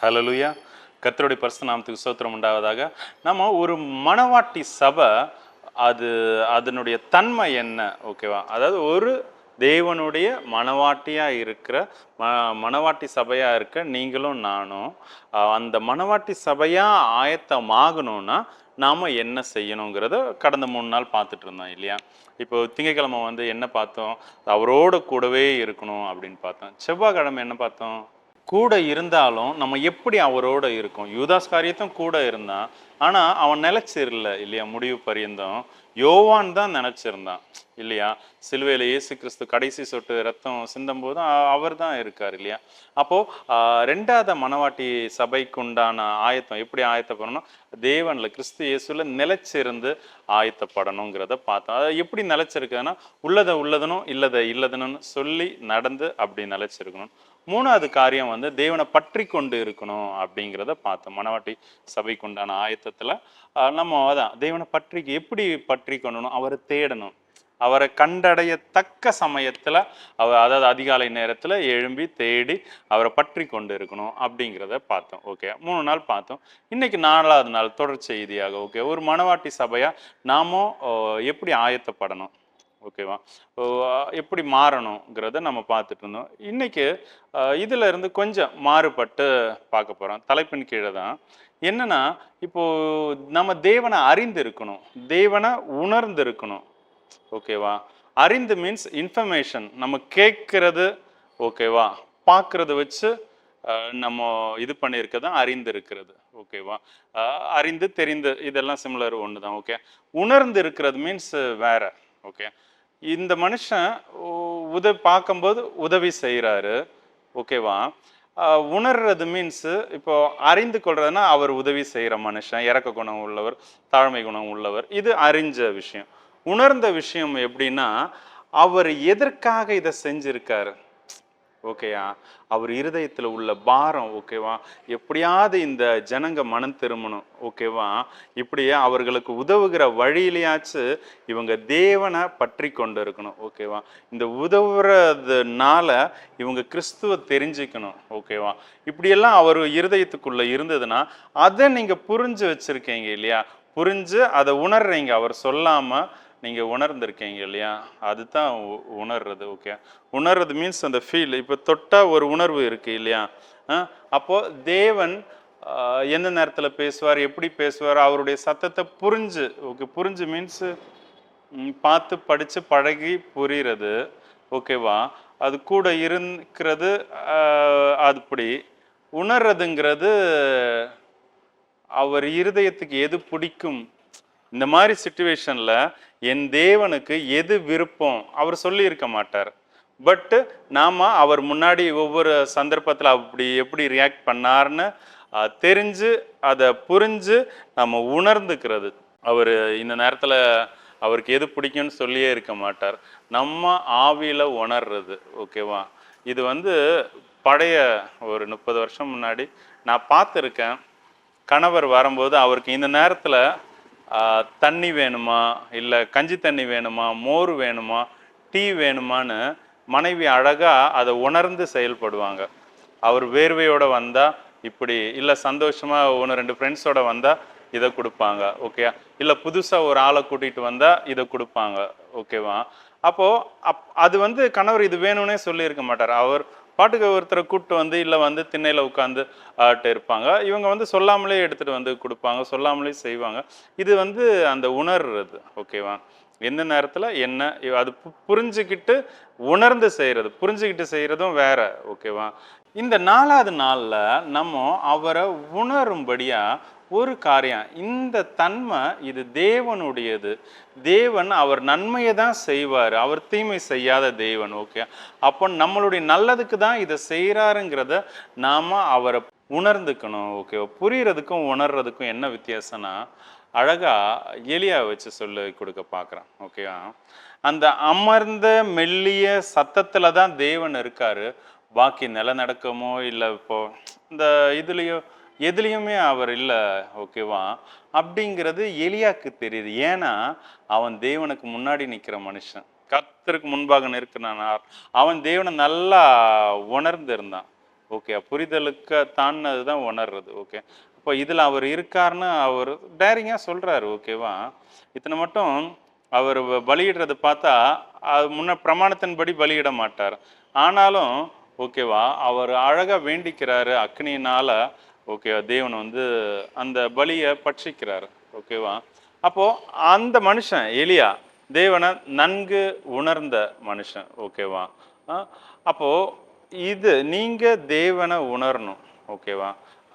ஹல்லேலூயா. கர்த்தருடைய பரிசுத்த நாமத்துக்கு ஸ்தோத்திரம் உண்டாவதாக. நம்ம ஒரு மணவாட்டி சபை, அது அதனுடைய தன்மை என்ன? ஓகேவா? அதாவது ஒரு தேவனுடைய மணவாட்டியா இருக்கிற மணவாட்டி சபையா இருக்க நீங்களும் நானும் அந்த மணவாட்டி சபையா ஆயத்தமாகணும்னா நாம என்ன செய்யணுங்கிறத கடந்த 3 நாள் பார்த்துட்டு இருந்தோம் இல்லையா? இப்போ திங்கட்கிழமை என்ன பார்த்தோம்? அவரோட கூடவே இருக்கணும் அப்படின்னு பார்த்தோம். செவ்வாய்க்கிழமை என்ன பார்த்தோம்? கூட இருந்தாலும் நம்ம எப்படி அவரோட இருக்கோம்? யூதாஸ் காரியத்தும் கூட இருந்தான், ஆனா அவன் நிலைச்சிரல இல்லையா? முடிவு பரியந்தம் யோவான் தான் நினைச்சிருந்தான் இல்லையா? சிலுவையில இயேசு கிறிஸ்து கடைசி சொட்டு ரத்தம் சிந்தும் போது அவர் தான் இருக்கார் இல்லையா? அப்போ ரெண்டாவது மணவாட்டி சபைக்கு உண்டான ஆயத்தம் எப்படி ஆயத்தப்படணும்? தேவன்ல கிறிஸ்து இயேசுல நிலைச்சிருந்து ஆயத்தப்படணுங்கிறத பார்த்தோம். அது எப்படி நிலைச்சிருக்குதுன்னா, உள்ளதனும் இல்லதனும் சொல்லி நடந்து அப்படி நிலைச்சிருக்கணும். 3வது காரியம் தேவனை பற்றி கொண்டு இருக்கணும் அப்படிங்கிறத பார்த்தோம். மணவாட்டி சபைக்கு உண்டான ஆயத்தத்துல நம்ம அதான் தேவனை எப்படி பற்றி கொள்ளணும்? அவரை தேடணும். அவரை கண்டடையத்தக்க சமயத்துல அதாவது அதிகாலை நேரத்துல எழும்பி தேடி அவரை பற்றி கொண்டு இருக்கணும் அப்படிங்கிறத பார்த்தோம். ஓகே, 3 நாள் பார்த்தோம். இன்னைக்கு 4வது நாள் தொடர் செய்தியாக ஓகே, ஒரு மணவாட்டி சபையா நாமும் எப்படி ஆயத்தப்படணும், ஓகேவா, எப்படி மாறணுங்கிறத நம்ம பார்த்துட்டு இருந்தோம். இன்னைக்கு இதுல இருந்து கொஞ்சம் மாறுபட்டு பார்க்க போறோம். தலைப்பின் கீழே தான் என்னன்னா, இப்போ நம்ம தேவனை அறிந்து இருக்கணும், தேவனை உணர்ந்து இருக்கணும். ஓகேவா? அறிந்து மீன்ஸ் இன்ஃபர்மேஷன், நம்ம கேட்கறது ஓகேவா, பார்க்கறத வச்சு நம்ம இது பண்ணியிருக்கதான் அறிந்து இருக்கிறது. ஓகேவா? அறிந்து தெரிந்து இதெல்லாம் சிமிலர் ஒன்று தான். ஓகே, உணர்ந்து இருக்கிறது மீன்ஸ் வேற. ஓகே, இந்த மனுஷன் பார்க்கும்போது உதவி செய்கிறாரு. ஓகேவா? உணர்றது மீன்ஸ் இப்போ அறிந்து கொள்றதுன்னா அவர் உதவி செய்கிற மனுஷன், இறக்க குணம் உள்ளவர், தாழ்மை குணம் உள்ளவர், இது அறிஞ்ச விஷயம். உணர்ந்த விஷயம் எப்படின்னா, அவர் எதற்காக இதை செஞ்சிருக்காரு. ஓகேயா? அவர் இருதயத்தில் உள்ள பாரம். ஓகேவா? எப்படியாவது இந்த ஜனங்க மனம் திரும்பணும். ஓகேவா? இப்படியே அவர்களுக்கு உதவுகிற வழியிலையாச்சு இவங்க தேவனை பற்றி கொண்டு இருக்கணும். ஓகேவா? இந்த உதவுறதுனால இவங்க கிறிஸ்துவ தெரிஞ்சுக்கணும். ஓகேவா? இப்படியெல்லாம் அவர் இருதயத்துக்குள்ள இருந்ததுன்னா அதை நீங்க புரிஞ்சு வச்சிருக்கீங்க இல்லையா? புரிஞ்சு அதை உணர்றீங்க. அவர் சொல்லாம நீங்க உணர்ந்திருக்கீங்க இல்லையா? அதுதான் உணர்றது. ஓகே, உணர்றது மீன்ஸ் அந்த ஃபீல். இப்போ தொட்டா ஒரு உணர்வு இருக்கு இல்லையா? அப்போ தேவன் எந்த நேரத்தில் பேசுவார், எப்படி பேசுவார், அவருடைய சத்தத்தை புரிஞ்சு. ஓகே, புரிஞ்சு மீன்ஸ் பார்த்து படிச்சு பழகி புரிகிறது. ஓகேவா? அது கூட இருக்கிறது. அதுபடி உணர்றதுங்கிறது அவர் இருதயத்துக்கு எது பிடிக்கும், இந்த மாதிரி சிச்சுவேஷன்ல என் தேவனுக்கு எது விருப்பம் அவர் சொல்லி இருக்க மாட்டார். பட் நாம அவர் முன்னாடி ஒவ்வொரு சந்தர்ப்பத்தில் அப்படி எப்படி ரியாக்ட் பண்ணார்னு தெரிஞ்சு அதை புரிஞ்சு நம்ம உணர்ந்துக்கிறது. அவர் இந்த நேரத்தில் அவருக்கு எது பிடிக்கும்னு சொல்லியே இருக்க மாட்டார். நம்ம ஆவியில உணர்றது. ஓகேவா? இது பழைய ஒரு 30 வருஷம் முன்னாடி நான் பார்த்துருக்கேன். கணவர் வரும்போது அவருக்கு இந்த நேரத்தில் தண்ணி வேணுமா, இல்லை கஞ்சி தண்ணி வேணுமா, மோர் வேணுமா, டீ வேணுமான்னு மனைவி அழகாக அதை உணர்ந்து செயல்படுவாங்க. அவர் வேர்வையோடு வந்தால் இப்படி, இல்லை சந்தோஷமாக 1-2 ஃப்ரெண்ட்ஸோடு வந்தால் இதை கொடுப்பாங்க. ஓகே, இல்லை புதுசாக ஒரு ஆளை கூட்டிகிட்டு வந்தால் இதை கொடுப்பாங்க. ஓகேவா? அப்போது அது கணவர் இது வேணும்னே சொல்லியிருக்க மாட்டார். அவர் பாட்டுக்கு ஒருத்தரை கூப்பிட்டு இல்லை திண்ணையில் உட்காந்து இருப்பாங்க. இவங்க சொல்லாமலே எடுத்துகிட்டு கொடுப்பாங்க, சொல்லாமலே செய்வாங்க. இது அந்த உணர்றது. ஓகேவா? எந்த நேரத்தில் என்ன அது புரிஞ்சுக்கிட்டு உணர்ந்து செய்கிறது. புரிஞ்சுக்கிட்டு செய்கிறதும் வேற. ஓகேவா? இந்த 4வது நாளில் நம்ம அவரை உணரும்படியா ஒரு காரியம், இந்த தன்மை இது தேவனுடையது. தேவன் அவர் நன்மையை தான் செய்வார், அவர் தீமை செய்யாத தேவன். ஓகே, அப்போ நம்மளுடைய நல்லதுக்கு தான் இதை செய்கிறாருங்கிறத நாம் அவரை உணர்ந்துக்கணும். ஓகே, புரிகிறதுக்கும் உணர்றதுக்கும் என்ன வித்தியாசம்னா, அழகாக எலியா வச்சு சொல்லி கொடுக்க பார்க்குறேன். ஓகேவா? அந்த அமர்ந்த மெல்லிய சத்தத்தில் தான் தேவன் இருக்கார். பாக்கி நிலநடுக்கமோ இல்லை இப்போ இந்த இதுலேயோ எதுலேயுமே அவர் இல்லை. ஓகேவா? அப்படிங்கிறது எலியாக்கு தெரியுது. ஏன்னா அவன் தேவனுக்கு முன்னாடி நிற்கிற மனுஷன், கர்த்தருக்கு முன்பாக நிற்கிறான். அவன் தேவனை நல்லா உணர்ந்து இருந்தான். ஓகே, புரிதலுக்கு தாண்டினது தான் உணர்றது. ஓகே, அப்போ இதில் அவர் இருக்காருன்னு அவர் டேரிங்காக சொல்கிறாரு. ஓகேவா, இத்தனை மட்டும் அவர் பலியிடுறது பார்த்தா அது முன்ன பிரமாணத்தின்படி பலியிட மாட்டார். ஆனாலும் ஓகேவா, அவர் அழகாக வேண்டிக்கிறாரு அக்னியினால. ஓகேவா, தேவன் வந்து அந்த பலியை பட்சிக்கிறாரு. ஓகேவா, அப்போ அந்த மனுஷன் எலியா தேவனை நன்கு உணர்ந்த மனுஷன். ஓகேவா, அப்போ இது நீங்க தேவனை உணரணும். ஓகேவா,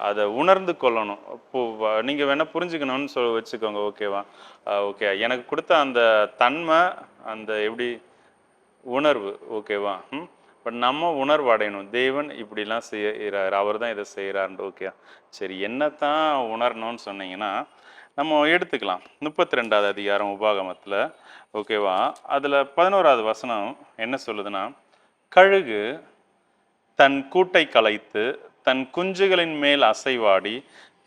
அதை உணர்ந்து கொள்ளணும். இப்போ நீங்க வேணா புரிஞ்சுக்கணும்னு வச்சுக்கோங்க. ஓகேவா, ஓகே, எனக்கு கொடுத்த அந்த தன்மை, அந்த எப்படி உணர்வு. ஓகேவா, பட் நம்ம உணர்வு அடையணும். தேவன் இப்படிலாம் செய்கிறார், அவர் தான் இதை செய்கிறாருன்ட்டு. ஓகே, சரி, என்னத்தான் உணரணும்னு சொன்னீங்கன்னா நம்ம எடுத்துக்கலாம் 32வது அதிகாரம் உபாகமத்தில். ஓகேவா, அதில் 11வது வசனம் என்ன சொல்லுதுன்னா, கழுகு தன் கூட்டை கலைத்து தன் குஞ்சுகளின் மேல் அசைவாடி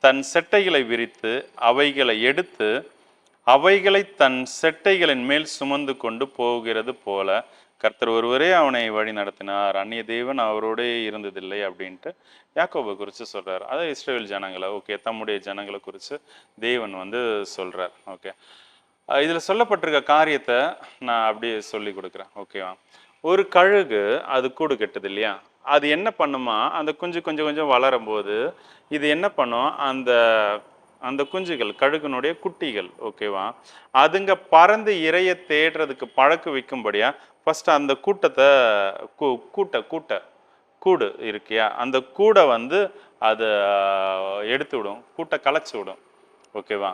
தன் செட்டைகளை விரித்து அவைகளை எடுத்து அவைகளை தன் செட்டைகளின் மேல் சுமந்து கொண்டு போகிறது போல கர்த்தர் ஒருவரே அவனை வழி நடத்தினார், அந்நிய தேவன் அவரோடே இருந்ததில்லை அப்படின்ட்டு யாக்கோபை குறித்து சொல்றார். அதை இஸ்ரேல் ஜனங்களை, ஓகே, தம்முடைய ஜனங்களை குறித்து தேவன் வந்து சொல்றார். ஓகே, இதில் சொல்லப்பட்டிருக்க காரியத்தை நான் அப்படியே சொல்லி கொடுக்குறேன். ஓகேவா, ஒரு கழுகு அது கூடு கட்டுது இல்லையா, அது என்ன பண்ணுமா, அந்த குஞ்சு கொஞ்சம் கொஞ்சம் வளரும் போது இது என்ன பண்ணும், அந்த அந்த குஞ்சுகள் கழுகுனுடைய குட்டிகள், ஓகேவா, அதுங்க பறந்து இறைய தேடுறதுக்கு பழக்க வைக்கும்படியா ஃபர்ஸ்ட் அந்த கூட்டத்தை கூடு இருக்கியா, அந்த கூடை வந்து அதை எடுத்து விடும், கூட்டை கலைச்சி விடும். ஓகேவா,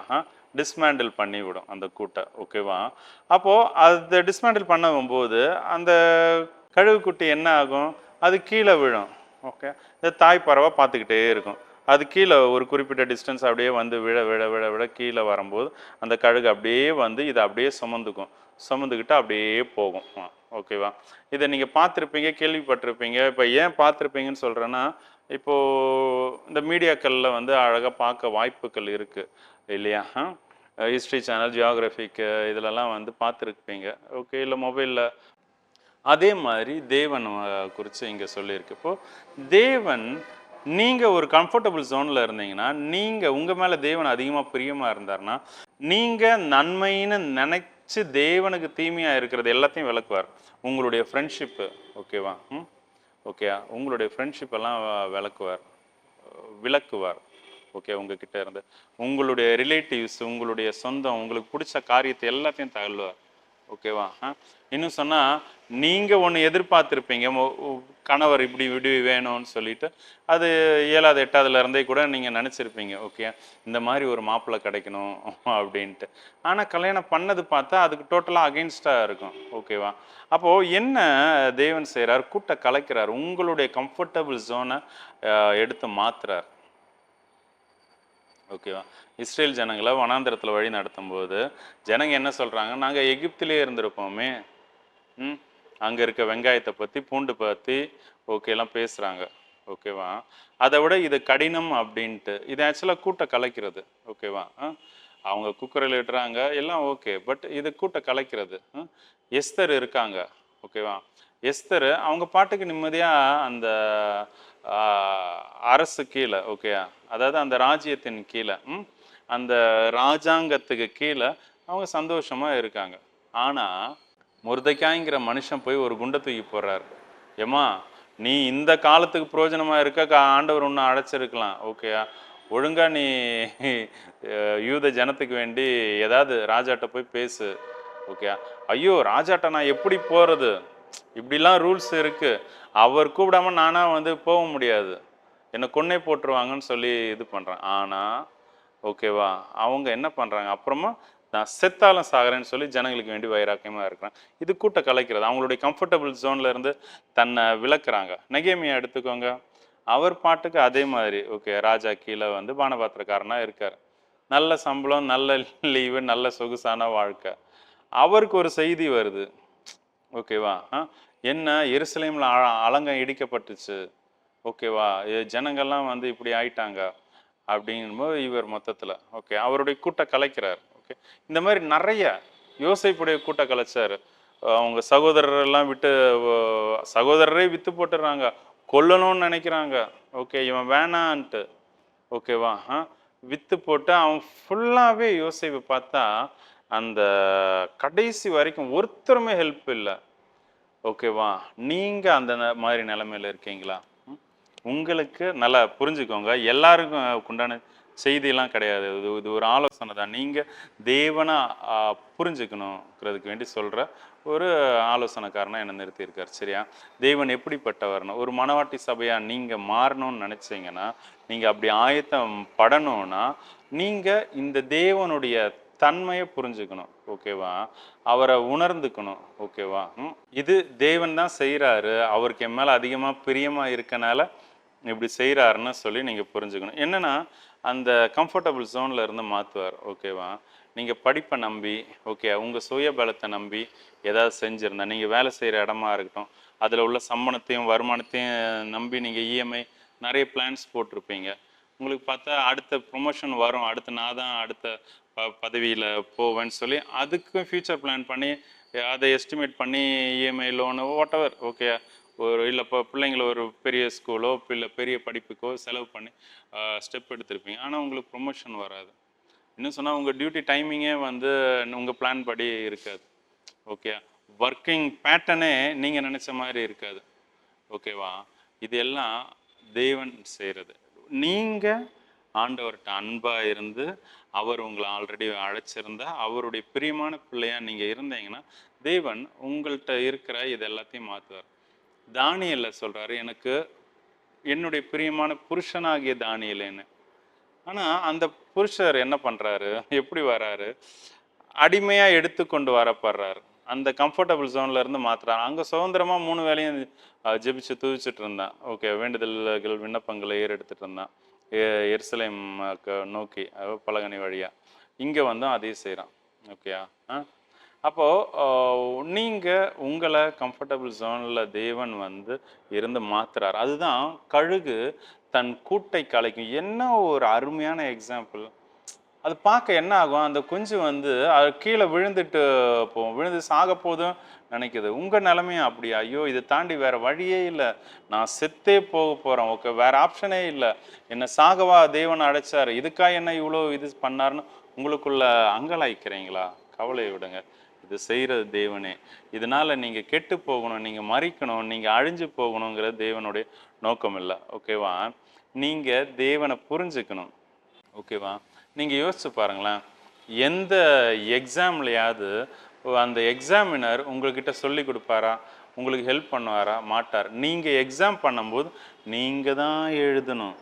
டிஸ்மேண்டில் பண்ணி விடும் அந்த கூட்டை. ஓகேவா, அப்போது அதை டிஸ்மேண்டில் பண்ணும்போது அந்த கழுகு குட்டி என்ன ஆகும், அது கீழே விழும். ஓகே, இந்த தாய் பறவை பார்த்துக்கிட்டே இருக்கும். அது கீழே ஒரு குறிப்பிட்ட டிஸ்டன்ஸ் அப்படியே வந்து விழ விழ விழ விழ கீழே வரும்போது அந்த கழுகு அப்படியே வந்து இதை அப்படியே சுமந்துக்கிட்டு அப்படியே போகும். ஓகேவா, இதை நீங்கள் பார்த்துருப்பீங்க, கேள்விப்பட்டிருப்பீங்க. இப்போ ஏன் பார்த்துருப்பீங்கன்னு சொல்கிறேன்னா, இப்போது இந்த மீடியாக்களில் வந்து அழகாக பார்க்க வாய்ப்புகள் இருக்குது இல்லையா. ஹிஸ்ட்ரி சேனல், ஜியாகிரபிக் இதிலெல்லாம் வந்து பார்த்துருப்பீங்க. ஓகே, இல்லை மொபைலில். அதே மாதிரி தேவன் குறித்து இங்கே சொல்லியிருக்கு. இப்போது தேவன், நீங்கள் ஒரு கம்ஃபர்டபுள் ஜோனில் இருந்தீங்கன்னா, நீங்கள் உங்கள் மேலே தேவன் அதிகமாக பிரியமாக இருந்தார்னா, நீங்கள் நன்மைன்னு நினச்சி தேவனுக்கு தீமையாக இருக்கிறது எல்லாத்தையும் விளக்குவார். உங்களுடைய ஃப்ரெண்ட்ஷிப்பு, ஓகேவா, ஓகே, உங்களுடைய ஃப்ரெண்ட்ஷிப் எல்லாம் விளக்குவார். ஓகே, உங்ககிட்ட இருந்து உங்களுடைய ரிலேட்டிவ்ஸ், உங்களுடைய சொந்தம், உங்களுக்கு பிடிச்ச காரியத்தை எல்லாத்தையும் தகவல்வார். ஓகேவா, இன்னும் சொன்னால் நீங்கள் ஒன்று எதிர்பார்த்துருப்பீங்க, கணவர் இப்படி விடுவி வேணும்னு சொல்லிட்டு, அது 7வது 8வதுல இருந்தே கூட நீங்கள் நினச்சிருப்பீங்க, ஓகே, இந்த மாதிரி ஒரு மாப்பிள்ளை கிடைக்கணும் அப்படின்ட்டு. ஆனால் கல்யாணம் பண்ணது பார்த்தா அதுக்கு டோட்டலாக அகெயின்ஸ்டாக இருக்கும். ஓகேவா, அப்போது என்ன தேவன் செய்கிறார், கூட்ட கலைக்கிறார், உங்களுடைய கம்ஃபர்டபுள் ஜோனை எடுத்து மாற்றுறார். ஓகேவா, இஸ்ரேல் ஜனங்களை வனாந்திரத்தில் வழி நடத்தும் போது ஜனங்க என்ன சொல்கிறாங்க, நாங்கள் எகிப்திலே இருந்திருப்போமே, அங்கே இருக்க வெங்காயத்தை பற்றி பூண்டு பற்றி ஓகேலாம் பேசுகிறாங்க. ஓகேவா, அதை விட இது கடினம் அப்படின்ட்டு. இது ஆக்சுவலாக கூட்ட கலைக்கிறது. ஓகேவா, அவங்க குக்கரில் இடுறாங்க எல்லாம் ஓகே, பட் இது கூட்ட கலைக்கிறது. எஸ்தர் இருக்காங்க. ஓகேவா, எஸ்தர் அவங்க பாட்டுக்கு நிம்மதியாக அந்த அரசு கீழே, ஓகே, அதாவது அந்த ராஜ்யத்தின் கீழே, அந்த ராஜாங்கத்துக்கு கீழே அவங்க சந்தோஷமாக இருக்காங்க. ஆனால் முர்தெக்காய்ங்கிற மனுஷன் போய் ஒரு குண்டை தூக்கி போடுறாரு. ஏம்மா, நீ இந்த காலத்துக்கு பிரயோஜனமாக இருக்க ஆண்டவர் ஒன்று அழைச்சிருக்கலாம். ஓகே, ஒழுங்கா நீ யூத ஜனத்துக்கு வேண்டி ஏதாவது ராஜாட்ட போய் பேசு. ஓகே, ஐயோ ராஜாட்ட நான் எப்படி போகிறது, இப்படிலாம் ரூல்ஸ் இருக்குது, அவர் கூப்பிடாம நானாக வந்து போக முடியாது, என்னை கொன்னே போட்டுருவாங்கன்னு சொல்லி இது பண்ணுறேன். ஆனால் ஓகேவா, அவங்க என்ன பண்ணுறாங்க, அப்புறமா நான் செத்தாலும் சாகிறேன்னு சொல்லி ஜனங்களுக்கு வேண்டி வைராக்கியமாக இருக்கிறேன். இது கூட்ட கலைக்கிறது. அவங்களுடைய கம்ஃபர்டபுள் ஜோனில் இருந்து தன்னை விளக்குறாங்க. நெகேமியா எடுத்துக்கோங்க, அவர் பாட்டுக்கு அதே மாதிரி. ஓகே, ராஜா கீழே வந்து பானபாத்திரக்காரனாக இருக்கார், நல்ல சம்பளம், நல்ல லீவு, நல்ல சொகுசான வாழ்க்கை. அவருக்கு ஒரு செய்தி வருது. ஓகேவா, என்ன எருசலேமில் அலங்கம் இடிக்கப்பட்டுச்சு. ஓகேவா, ஜனங்கள்லாம் வந்து இப்படி ஆயிட்டாங்க அப்படிங்கும்போது இவர் மொத்தத்தில் ஓகே அவருடைய கூட்ட கலைக்கிறார். ஓகே, இந்த மாதிரி நிறைய யோசைப்புடைய கூட்ட கலைச்சார். அவங்க சகோதரரெல்லாம் விட்டு, சகோதரரே விற்று போட்டுடுறாங்க, கொல்லணும்னு நினைக்கிறாங்க. ஓகே, இவன் வேணான்ட்டு. ஓகேவா? வித்து போட்டு அவன் ஃபுல்லாகவே யோசேப்பை பார்த்தா அந்த கடைசி வரைக்கும் ஒருத்தருமே ஹெல்ப் இல்லை. ஓகேவா? நீங்கள் அந்த மாதிரி நிலைமையில இருக்கீங்களா? உங்களுக்கு நல்லா புரிஞ்சுக்கோங்க, எல்லாருக்கும் உண்டான செய்தியெல்லாம் கிடையாது. இது ஒரு ஆலோசனை தான். நீங்கள் தேவனை புரிஞ்சுக்கணுங்கிறதுக்கு வேண்டி சொல்கிற ஒரு ஆலோசனைக்காரனா என்னை நிறுத்தியிருக்கார். சரியா? தேவன் எப்படிப்பட்டவர்னு ஒரு மனவாட்டி சபையாக நீங்கள் மாறணும்னு நினச்சிங்கன்னா, நீங்கள் அப்படி ஆயத்தம் படணும்னா, நீங்கள் இந்த தேவனுடைய தன்மையை புரிஞ்சுக்கணும். ஓகேவா? அவரை உணர்ந்துக்கணும். ஓகேவா? இது தேவன் தான் செய்கிறாரு, அவருக்கு என் மேலே அதிகமாக பிரியமாக இருக்கனால இப்படி செய்கிறாருன்னு சொல்லி நீங்கள் புரிஞ்சுக்கணும். என்னென்னா, அந்த கம்ஃபர்டபுள் ஜோனில் இருந்து மாற்றுவார். ஓகேவா? நீங்கள் படிப்பை நம்பி, ஓகே, உங்கள் சுய பலத்தை நம்பி ஏதாவது செஞ்சுருந்தா, நீங்கள் வேலை செய்கிற இடமா இருக்கட்டும், அதில் உள்ள சம்பளத்தையும் வருமானத்தையும் நம்பி நீங்கள் இஎம்ஐ நிறைய பிளான்ஸ் போட்டிருப்பீங்க. உங்களுக்கு பார்த்தா அடுத்த ப்ரொமோஷன் வரும், நான் தான் அடுத்த பதவியில் போவேன்னு சொல்லி அதுக்கும் ஃப்யூச்சர் பிளான் பண்ணி அதை எஸ்டிமேட் பண்ணி இஎம்ஐ லோனு வாட்டவர், ஓகே, ஒரு இல்லை இப்போ பிள்ளைங்களை ஒரு பெரிய ஸ்கூலோ இல்லை பெரிய படிப்புக்கோ செலவு பண்ணி ஸ்டெப் எடுத்திருப்பீங்க. ஆனால் உங்களுக்கு ப்ரொமோஷன் வராது. இன்னும் சொன்னால் உங்கள் டியூட்டி டைமிங்கே வந்து உங்கள் பிளான் படி இருக்காது. ஓகே, ஒர்க்கிங் பேட்டர்னே நீங்கள் நினச்ச மாதிரி இருக்காது. ஓகேவா? இது எல்லாம் தேவன் செய்கிறது. நீங்கள் ஆண்டவர்கிட்ட அன்பாக இருந்து அவர் உங்களை ஆல்ரெடி அழைச்சிருந்தா அவருடைய பிரியமான பிள்ளையாக நீங்கள் இருந்தீங்கன்னா தேவன் உங்கள்கிட்ட இருக்கிற இது எல்லாத்தையும் மாற்றுவார். தானியேலில் சொல்கிறாரு, எனக்கு என்னுடைய பிரியமான புருஷனாகிய தானியேலேன்னு. ஆனால் அந்த புருஷர் என்ன பண்ணுறாரு, எப்படி வராரு, அடிமையாக எடுத்து கொண்டு வரப்படுறாரு. அந்த கம்ஃபர்டபுள் ஜோனில் இருந்து மாற்றுறாரு. அங்கே சுதந்திரமாக 3 வேளையும் ஜெபிச்சு துதிச்சுட்டு இருந்தான். ஓகே, வேண்டுதல்கள் விண்ணப்பங்களை ஏறெடுத்துட்டு இருந்தான் எருசலேம் நோக்கி பலகனி வழியாக. இங்கே வந்து அதையும் செய்கிறான். ஓகேயா? அப்போது நீங்கள் உங்களை கம்ஃபர்டபுள் ஜோனில் தேவன் வந்து இருந்து மாற்றுறாரு. அதுதான் கழுகு தன் கூட்டை கலைக்கும். என்ன ஒரு அருமையான எக்ஸாம்பிள். அது பார்க்க என்ன ஆகும், அந்த குஞ்சு வந்து அது கீழே விழுந்துட்டு போகும், விழுந்து சாக போதும் நினைக்குது. உங்கள் நிலைமையும் அப்படியா? ஐயோ, இதை தாண்டி வேறு வழியே இல்லை, நான் செத்தே போக போகிறேன், ஓகே, வேறு ஆப்ஷனே இல்லை, என்னை சாகவா தேவன் அடைச்சார், இதுக்காக என்ன இவ்வளோ இது பண்ணாருன்னு உங்களுக்குள்ள அங்கலாய்க்கிறீங்களா? கவலையை விடுங்க, இது செய்கிறது தேவனே. இதனால் நீங்கள் கெட்டு போகணும், நீங்கள் மறிக்கணும், நீங்கள் அழிஞ்சு போகணுங்கிறது தேவனுடைய நோக்கம் இல்லை. ஓகேவா? நீங்கள் தேவனை புரிஞ்சுக்கணும். ஓகேவா? நீங்கள் யோசிச்சு பாருங்களேன், எந்த எக்ஸாம்லையாவது அந்த எக்ஸாமினர் உங்கள்கிட்ட சொல்லி கொடுப்பாரா, உங்களுக்கு ஹெல்ப் பண்ணுவாரா? மாட்டார். நீங்கள் எக்ஸாம் பண்ணும்போது நீங்கள் தான் எழுதணும்.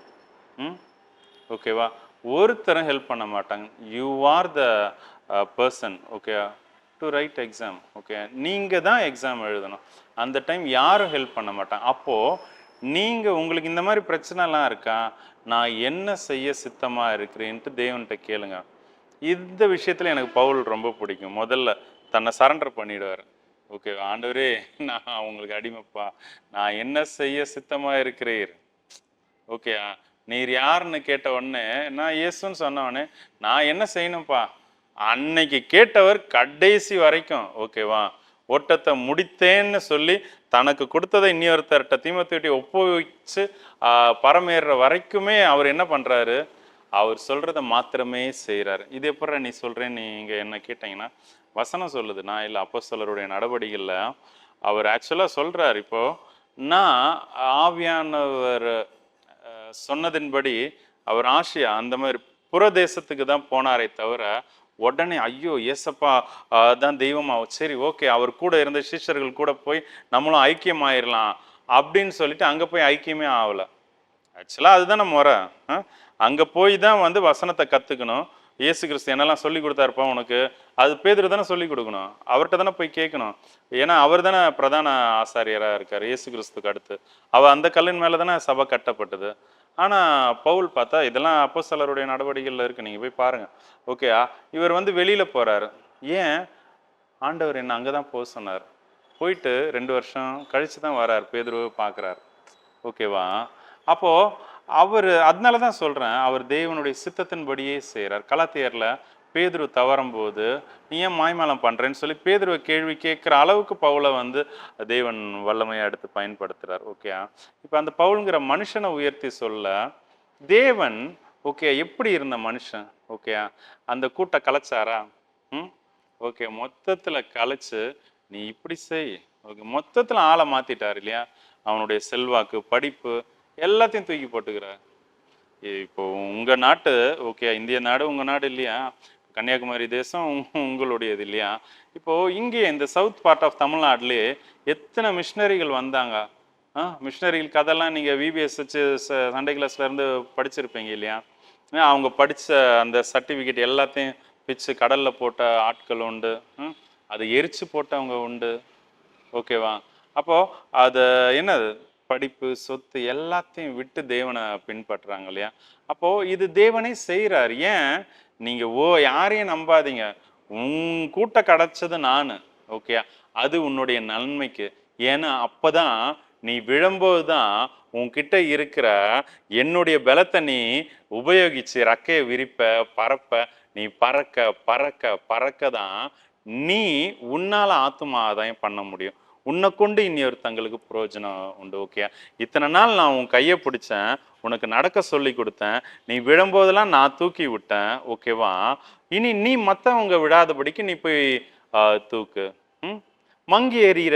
ஓகேவா? ஒருத்தரும் ஹெல்ப் பண்ண மாட்டாங்க. You are the person, okay, to right exam. Okay, நீங்கள் தான் எக்ஸாம் எழுதணும். அந்த டைம் யாரும் ஹெல்ப் பண்ண மாட்டாங்க. அப்போது நீங்கள் உங்களுக்கு இந்த மாதிரி பிரச்சனைலாம் இருக்கா, நான் என்ன செய்ய சித்தமாக இருக்கிறேன்ட்டு தேவன்கிட்ட கேளுங்க. இந்த விஷயத்தில் எனக்கு பவுல் ரொம்ப பிடிக்கும். முதல்ல தன்னை சரண்டர் பண்ணிடுவார். ஓகே, ஆண்டவரே, நான் உங்களுக்கு அடிமைப்பா, நான் என்ன செய்ய சித்தமாக இருக்கிறீர். ஓகே, நீர் யாருன்னு கேட்ட உடனே நான் இயேசுன்னு சொன்ன உடனே நான் என்ன செய்யணும்ப்பா, அன்னைக்கு கேட்டவர் கடைசி வரைக்கும், ஓகேவா, ஓட்டத்தை முடித்தேன்னு சொல்லி தனக்கு கொடுத்ததை இன்னொருத்தர்கிட்ட தீமோத்தேயுவை ஒப்புவிச்சு பரமேற வரைக்குமே அவர் என்ன பண்ணுறாரு, அவர் சொல்கிறத மாத்திரமே செய்கிறாரு. இது எப்படி நீ சொல்கிறேன்னு நீங்கள் என்ன கேட்டிங்கன்னா, வசனம் சொல்லுது, நான் இல்லை, அப்போஸ்தலருடைய நடவடிக்கையில் அவர் ஆக்சுவலாக சொல்கிறார். இப்போது நான் ஆவியானவர் சொன்னதின்படி அவர் ஆசியா அந்த மாதிரி புறதேசத்துக்கு தான் போனாரே தவிர உடனே ஐயோ ஏசப்பா தான் தெய்வமா, சரி ஓகே, அவர் கூட இருந்த சிஷ்யர்கள் கூட போய் நம்மளும் ஐக்கியமாயிடலாம் அப்படின்னு சொல்லிட்டு அங்கே போய் ஐக்கியமே ஆகலை. ஆக்சுவலாக அதுதானே முறை. அங்கே போய் தான் வந்து வசனத்தை கற்றுக்கணும். இயேசு கிறிஸ்து என்னெல்லாம் சொல்லி கொடுத்தாருப்பா உனக்கு, அது பேதுரு தானே சொல்லி கொடுக்கணும், அவர்கிட்ட தானே போய் கேட்கணும். ஏன்னா அவர் தானே பிரதான ஆசாரியராக இருக்கார் இயேசு கிறிஸ்துக்கு அடுத்து. அந்த கல்லின் மேலே தானே சபை கட்டப்பட்டது. ஆனால் பவுல் பார்த்தா இதெல்லாம் அப்போஸ்தலருடைய நடவடிக்கைகளில் இருக்குது, நீங்கள் போய் பாருங்கள். ஓகே, இவர் வந்து வெளியில் போகிறாரு. ஏன்? ஆண்டவர் என்ன அங்கே தான் போக சொன்னார். போயிட்டு 2 வருஷம் கழித்து தான் வரார், பேதுருவை பார்க்குறாரு. ஓகேவா? அப்போது அவர் அதனால தான் சொல்கிறேன், அவர் தேவனுடைய சித்தத்தின்படியே செய்கிறார். கலாத்தியரில் பேதுரு தவறும் போது நீ ஏன் மாய்மாலம் பண்றேன்னு சொல்லி பேதுருவை கேள்வி கேட்குற அளவுக்கு பவுலை வந்து தேவன் வல்லமையை எடுத்து பயன்படுத்துறார். ஓகே, இப்போ அந்த பவுலுங்கிற மனுஷனை உயர்த்தி சொல்ல தேவன் ஓகே எப்படி இருந்த மனுஷன் ஓகே அந்த கூட்ட கலைச்சாரா? ஓகே, மொத்தத்துல கலைச்சு நீ இப்படி செய் ஓகே, மொத்தத்துல ஆளை மாத்திட்டார் இல்லையா? அவனுடைய செல்வாக்கு, படிப்பு எல்லாத்தையும் தூக்கி போட்டுக்கிறார். இப்போ உங்க நாட்டு ஓகே, இந்திய நாடு உங்க நாடு இல்லையா? கன்னியாகுமரி தேசம் உங்களுடையது இல்லையா? இப்போ இங்கே இந்த சவுத் பார்ட் ஆஃப் தமிழ்நாட்டிலே எத்தனை மிஷினரிகள் வந்தாங்க. மிஷினரிகள் கதெல்லாம் நீங்க விபிஎஸ் வச்சு சண்டே கிளாஸ்ல இருந்து படிச்சிருப்பீங்க இல்லையா? அவங்க படிச்ச அந்த சர்டிபிகேட் எல்லாத்தையும் பிச்சு கடல்ல போட்ட ஆட்கள் உண்டு, அதை எரிச்சு போட்டவங்க உண்டு. ஓகேவா? அப்போ அது என்னது, படிப்பு, சொத்து எல்லாத்தையும் விட்டு தேவனை பின்பற்றுறாங்க இல்லையா? அப்போ இது தேவனே செய்யறாரு. ஏன் நீங்க யாரையும் நம்பாதீங்க. உன் கூட்ட கிடைச்சது நானு ஓகே, அது உன்னுடைய நன்மைக்கு. ஏன்னா அப்பதான் நீ விழும்போதுதான் உன்கிட்ட இருக்கிற என்னுடைய பலத்தை நீ உபயோகிச்சு ரக்கையை விரிப்ப, பறப்ப. நீ பறக்க பறக்க பறக்க தான் நீ உன்னால ஆத்தும ஆதாயம் பண்ண முடியும். உன்னை கொண்டு இன்னொருத்தங்களுக்கு பிரயோஜனம் உண்டு. ஓகே, இத்தனை நாள் நான் உன் கையை பிடிச்சேன், உனக்கு நடக்க சொல்லி கொடுத்தேன், நீ விழும்போதெல்லாம் நான் தூக்கி விட்டேன். ஓகேவா? இனி நீ மற்றவங்க விடாதபடிக்கு நீ போய் தூக்கு. மங்கி எறிகிற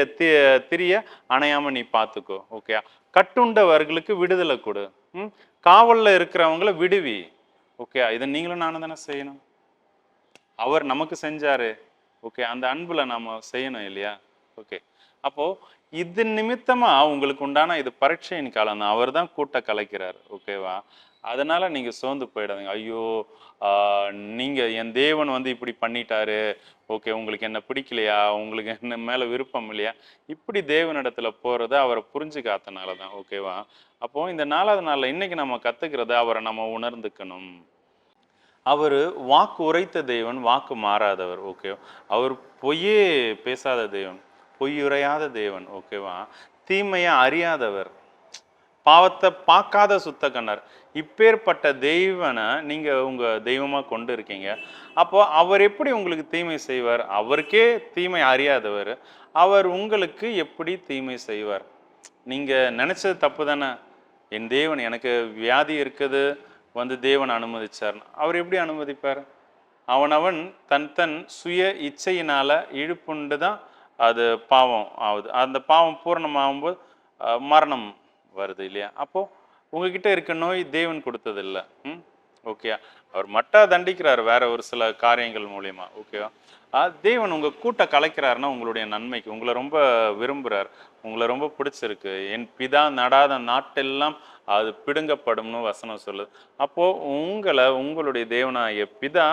திரிய அணையாம நீ பார்த்துக்கோ. ஓகே, கட்டுண்டவர்களுக்கு விடுதலை கொடு. காவல்ல இருக்கிறவங்கள விடுவி. ஓகே, இதை நீங்களும் நானும் தானே செய்யணும். அவர் நமக்கு செஞ்சாரு. ஓகே, அந்த அன்புல நாம செய்யணும் இல்லையா? ஓகே, அப்போ இது நிமித்தமா உங்களுக்கு உண்டான இது பரீட்சையின் காலம் தான். அவர் தான் கூட்ட கலைக்கிறார். ஓகேவா? அதனால நீங்க சோர்ந்து போயிடாதீங்க. ஐயோ நீங்க என் தேவன் வந்து இப்படி பண்ணிட்டாரு, ஓகே உங்களுக்கு என்ன பிடிக்கலையா, உங்களுக்கு என்ன மேல விருப்பம் இல்லையா, இப்படி தேவனிடத்துல போறது அவரை புரிஞ்சுக்காதனால தான். ஓகேவா? அப்போ இந்த 4வது நாள்ல இன்னைக்கு நம்ம கத்துக்கிறத அவரை நம்ம உணர்ந்துக்கணும். அவர் வாக்கு உரைத்த தேவன், வாக்கு மாறாதவர். ஓகே, அவர் பொய்யே பேசாத தேவன், பொய்யுரையாத தேவன். ஓகேவா? தீமையை அறியாதவர், பாவத்தை பார்க்காத சுத்த கண்ணர். இப்பேற்பட்ட தெய்வனை நீங்க உங்க தெய்வமா கொண்டு இருக்கீங்க. அப்போ அவர் எப்படி உங்களுக்கு தீமை செய்வார்? அவருக்கே தீமை அறியாதவர், அவர் உங்களுக்கு எப்படி தீமை செய்வார்? நீங்க நினைச்சது தப்பு தானே. என் தேவன், எனக்கு வியாதி இருக்குது வந்து தேவன் அனுமதிச்சார். அவர் எப்படி அனுமதிப்பார்? அவனவன் தன் சுய இச்சையினால இழுப்புண்டு தான் அது பாவம் ஆகுது. அந்த பாவம் பூரணமாகும்போது மரணம் வருது இல்லையா? அப்போ உங்ககிட்ட இருக்க நோய் தேவன் கொடுத்தது இல்லை. ஓகே, அவர் மட்டா தண்டிக்கிறார் வேற ஒரு சில காரியங்கள் மூலியமா. ஓகேவா? தேவன் உங்க கூட்ட கலைக்கிறாருன்னா உங்களுடைய நன்மைக்கு. உங்களை ரொம்ப விரும்புறார், உங்களை ரொம்ப பிடிச்சிருக்கு. என் பிதா நடாத நாட்டெல்லாம் அது பிடுங்கப்படும்னு வசனம் சொல்லுது. அப்போ உங்களுடைய தேவனாகிய பிதா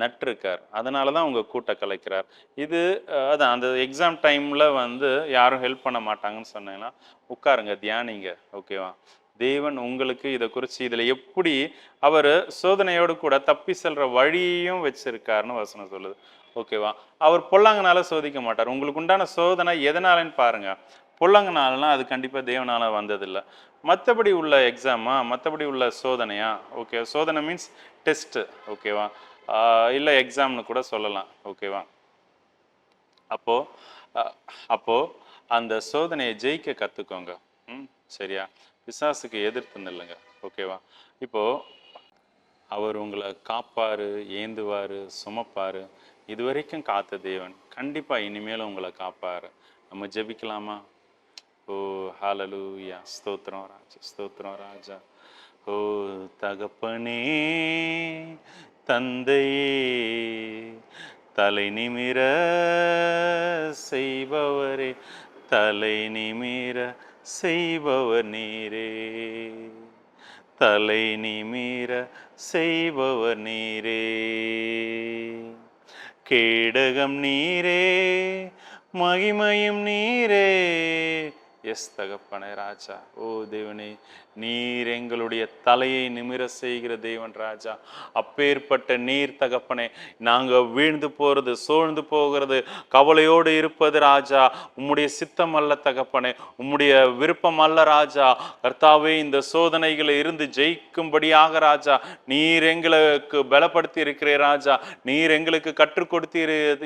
நட்டிருக்கார், அதனாலதான் உங்க கூட்ட கலைக்கிறார். இது அதான் அந்த எக்ஸாம் டைம்ல வந்து யாரும் ஹெல்ப் பண்ண மாட்டாங்கன்னு சொன்னீங்கன்னா உட்காருங்க, தியானிங்க. ஓகேவா? தேவன் உங்களுக்கு இதை குறித்து இதுல எப்படி அவர் சோதனையோடு கூட தப்பி செல்ற வழியையும் வச்சிருக்காருன்னு வசனம் சொல்லுது. ஓகேவா? அவர் பொல்லாங்கனால சோதிக்க மாட்டார். உங்களுக்கு உண்டான சோதனை எதனாலன்னு பாருங்க. பொல்லாங்கனாலனா அது கண்டிப்பா தேவனால வந்ததில்லை. மற்றபடி உள்ள எக்ஸாமா, மற்றபடி உள்ள சோதனையா? ஓகே, சோதனை மீன்ஸ் டெஸ்ட். ஓகேவா? இல்லை எக்ஸாம்னு கூட சொல்லலாம். ஓகேவா? அப்போ அந்த சோதனையை ஜெயிக்க கத்துக்கோங்க. சரியா? பிசாசுக்கு எதிர்த்து நில்லுங்க. ஓகேவா? இப்போ அவர் உங்களை காப்பாரு, ஏந்துவாரு, சுமப்பாரு. இதுவரைக்கும் காத்த தேவன் கண்டிப்பா இனிமேலும் உங்களை காப்பாரு. நம்ம ஜெபிக்கலாமா? ஓ ஹல்லேலூயா, ஸ்தோத்திரம் ராஜா, ஸ்தோத்திரம் ராஜா. ஓ தகப்பனே, தந்தையே, தலை நிமிர செய்பவரே, தலை நிமிர செய்பவர் நீரே, தலை நிமிர செய்பவர் நீரே. கேடகம் நீரே, மகிமையும் நீரே, எஸ் தகப்பனே ராஜா. ஓ தேவனே, நீர் எங்களுடைய தலையை நிமிர செய்கிற தேவன் ராஜா. அப்பேற்பட்ட நீர் தகப்பனே, நாங்க வீழ்ந்து போறது, சோழ்ந்து போகிறது, கவலையோடு இருப்பது ராஜா உம்முடைய சித்தம் அல்ல தகப்பனே, உம்முடைய விருப்பம் அல்ல ராஜா. கர்த்தாவே, இந்த சோதனைகளை இருந்து ஜெயிக்கும்படியாக ராஜா நீர் எங்களுக்கு பலப்படுத்தி இருக்கிறீர் ராஜா, நீர் எங்களுக்கு கற்றுக் கொடுத்து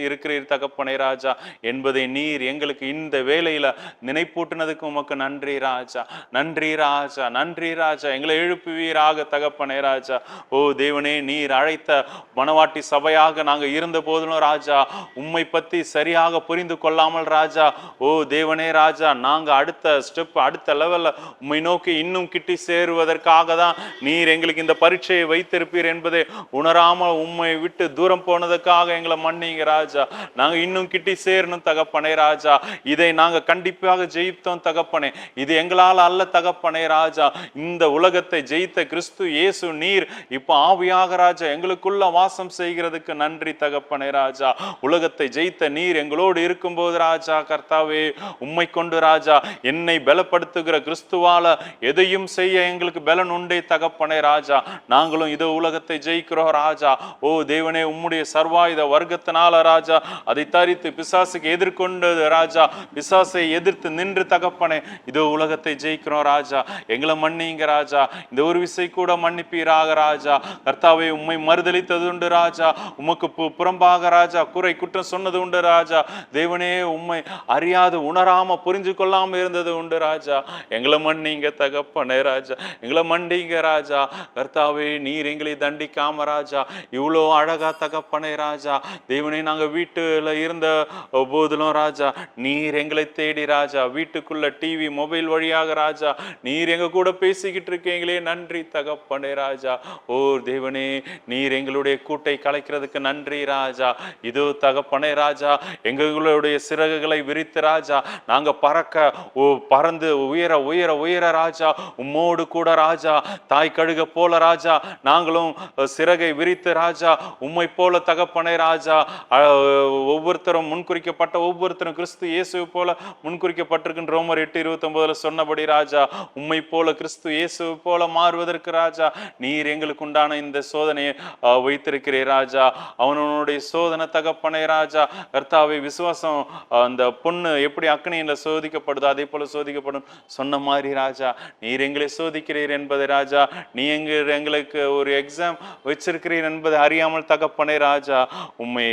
இருக்கிறீர் தகப்பனே ராஜா என்பதை நீர் எங்களுக்கு இந்த வேளையில நினைப்பூட்டினதுக்கு உமக்கு நன்றி ராஜா. நன்றி ராஜா, நன்றி ராஜா. எங்களை எழுப்புவீராக தகப்பனே ராஜா. ஓ தேவனே, நீர் அழைத்த மணவாட்டி சபையாக நாங்க இருந்த போதிலும் ராஜா உம்மை பத்தி சரியாக புரிந்து கொள்ளாமல் ராஜா, ஓ தேவனே ராஜா, நாங்க அடுத்த ஸ்டெப், அடுத்த லெவல்ல உம்மை நோக்கி இன்னும் கிட்டி சேருவதற்காக தான் நீர் எங்களுக்கு இந்த பரீட்சையை வைத்திருப்பீர் என்பதை உணராமல் உம்மை விட்டு தூரம் போனதுக்காக எங்களை மன்னிங்க ராஜா. நாங்க இன்னும் கிட்டி சேரணும் தகப்பனே ராஜா. இதை நாங்க கண்டிப்பாக ஜெயித்தோம் தகப்பனே. இது எங்களால் அல்ல தகப்பனே ராஜா. இந்த உலகத்தை ஜெயித்த கிறிஸ்து இயேசு நீர் இப்ப ஆவியாக ராஜா எங்களுக்குள்ள வாசம் செய்கிறதுக்கு நன்றி தகப்பனே ராஜா. உலகத்தை ஜெயித்த நீர் எங்களோடு இருக்கும்போது ராஜா கர்த்தாவே, உம்மை கொண்டு ராஜா என்னை பலப்படுத்துகிற கிறிஸ்துவால எதையும் செய்ய எங்களுக்கு பலன் உண்டே தகப்பனே ராஜா. நாங்களும் இதோ உலகத்தை ஜெயிக்கிறோம் ராஜா. ஓ தேவனே, உம்முடைய சர்வாயுத வர்க்கத்தினால ராஜா அதை தரித்து பிசாசுக்கு எதிர்கொண்டது ராஜா, பிசாசை எதிர்த்து நின்று தகப்பனே இதோ உலகத்தை ஜெயிக்கிறோம் ராஜா. எங்களை மன்னிங்க ராஜா. இந்த ஒரு விசை கூட மன்னிப்பீராக ராஜா. கர்த்தாவே, உம்மை மறுதலித்தது உண்டு ராஜா, உமக்கு புறம்பாக ராஜா குறை குற்றம் சொன்னது உண்டு ராஜா. தேவனே, உம்மை அறியாது உணராம புரிஞ்சு கொள்ளாம இருந்தது உண்டு ராஜா. எங்களை மன்னிங்க தகப்பனே ராஜா, எங்களை மன்னிங்க ராஜா. கர்த்தாவே, நீர் எங்களை தண்டிக்காம ராஜா இவ்வளோ அழகா தகப்பனே ராஜா. தேவனே, நாங்க வீட்டுல இருந்த போதிலும் ராஜா நீர் எங்களை தேடி ராஜா வீட்டுக்குள்ள டிவி மொபைல் வழியாக ராஜா நீர் எங்க கூட பேசிக்கிட்டு இருக்கீங்களே, நன்றி தகப்பனே ராஜா. ஓ தேவனே, நீர் எங்களுடைய கூட்டை கலைக்கிறதுக்கு நன்றி ராஜா. இதோ தகப்பனே ராஜா, எங்களுடைய சிறகுகளை விரித்து ராஜா நாங்க பறந்து உயர உயர உயர ராஜா உம்மோடு கூட ராஜா தாய் கழுக போல ராஜா நாங்களும் சிறகை விரித்து ராஜா உம்மை போல தகப்பனே ராஜா ஒவ்வொருத்தரும் முன்குறிக்கப்பட்ட ஒவ்வொருத்தரும் கிறிஸ்து இயேசு போல முன்குறிக்கப்பட்டிருக்கின்ற ரோமர் 8:29 சொன்னபடி ராஜா உம்மை போல கிறிஸ்து இயேசு போல மாறுவதற்கு ராஜா நீர் எங்களுக்கு உண்டான இந்த சோதனையை வைத்திருக்கிறீர் ராஜா. அவனுடைய சோதனை தகப்பனே ராஜா கர்த்தாவே, விசுவாசம் அந்த பொண்ணு எப்படி அக்னியில சோதிக்கப்படுதோ அதே போல சோதிக்கப்படும் சொன்ன மாதிரி ராஜா நீர் எங்களை சோதிக்கிறீர் என்பதை ராஜா நீ எங்களுக்கு ஒரு எக்ஸாம் வச்சிருக்கிறீர் என்பதை அறியாமல் தகப்பனே ராஜா உம்மை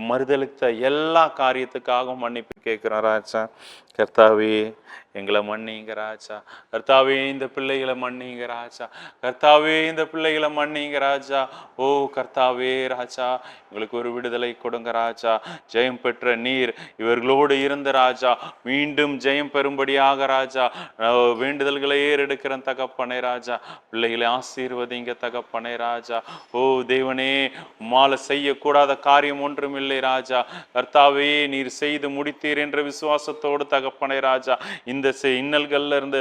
மறுதலித்த எல்லா காரியத்துக்காகவும் மன்னிப்பு கேட்கிறோம் ராஜா. கர்த்தாவே, எங்களை மன்னிங்க ராஜா. கர்த்தாவே, இந்த பிள்ளைகளை மன்னிங்க ராஜா. கர்த்தாவே, இந்த பிள்ளைகளை மன்னிங்க ராஜா. ஓ கர்த்தாவே ராஜா, எங்களுக்கு ஒரு விடுதலை கொடுங்க ராஜா. ஜெயம் பெற்ற நீர் இவர்களோடு இருந்த ராஜா மீண்டும் ஜெயம் பெறும்படியாக ராஜா வேண்டுதல்களை ஏறெடுக்கிற தகப்பனே ராஜா. பிள்ளைகளை ஆசீர்வதிங்க தகப்பனே ராஜா. ஓ தேவனே, உம்மால செய்யக்கூடாத காரியம் ஒன்றும் இல்லை ராஜா. கர்த்தாவே, நீர் செய்து முடித்தீர் என்ற விசுவாசத்தோடு தகப்பனே ராஜா இந்த இன்னல்கள்ல இருந்து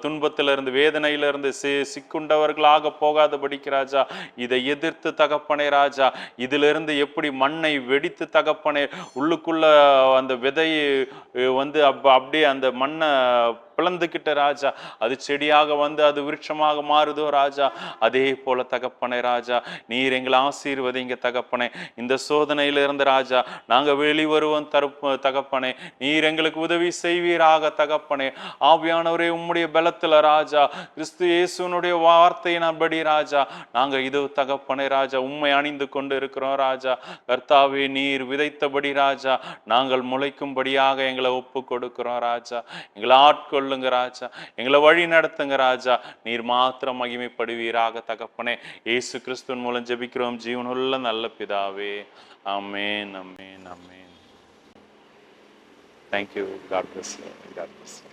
துன்பத்தில இருந்து வேதனையில இருந்து சிக்குண்டவர்களாக போகாதபடிக்கு ராஜா இதை எதிர்த்து தகப்பனே ராஜா இதிலிருந்து எப்படி மண்ணை வெடித்து தகப்பனே உள்ளுக்குள்ள அந்த விதையை வந்து அப்படியே அந்த மண்ணை பிளந்துக்கிட்ட ராஜா அது செடியாக வந்து அது விருட்சமாக மாறுதோ ராஜா அதே போல தகப்பனே ராஜா நீர் எங்களை ஆசீர்வதிங்க தகப்பனே. இந்த சோதனையில இருந்து ராஜா நாங்க வெளிவருவோம் தகப்பனே. நீர் எங்களுக்கு உதவி செய்வீராக தகப்பனே. ஆவியானவரே, உம்முடைய பலத்துல ராஜா கிறிஸ்து இயேசுனுடைய வார்த்தையின்படி ராஜா நாங்க இது தகப்பனே ராஜா உம்மை அணிந்து கொண்டு இருக்கிறோம் ராஜா. கர்த்தாவே, நீர் விதைத்தபடி ராஜா நாங்கள் முளைக்கும்படியாக எங்களை ஒப்பு கொடுக்கிறோம் ராஜா. எங்களை ஆட்கொள்ளுங்க ராஜா, எங்களை வழி நடத்துங்க ராஜா. நீர் மாத்திரம் மகிமைப்படுவீராக தகப்பனே. இயேசு கிறிஸ்துவின் மூலம் ஜெபிக்கிறோம் ஜீவனுள்ள நல்ல பிதாவே. ஆமென், ஆமென், ஆமென். Thank you. God bless you. God bless you.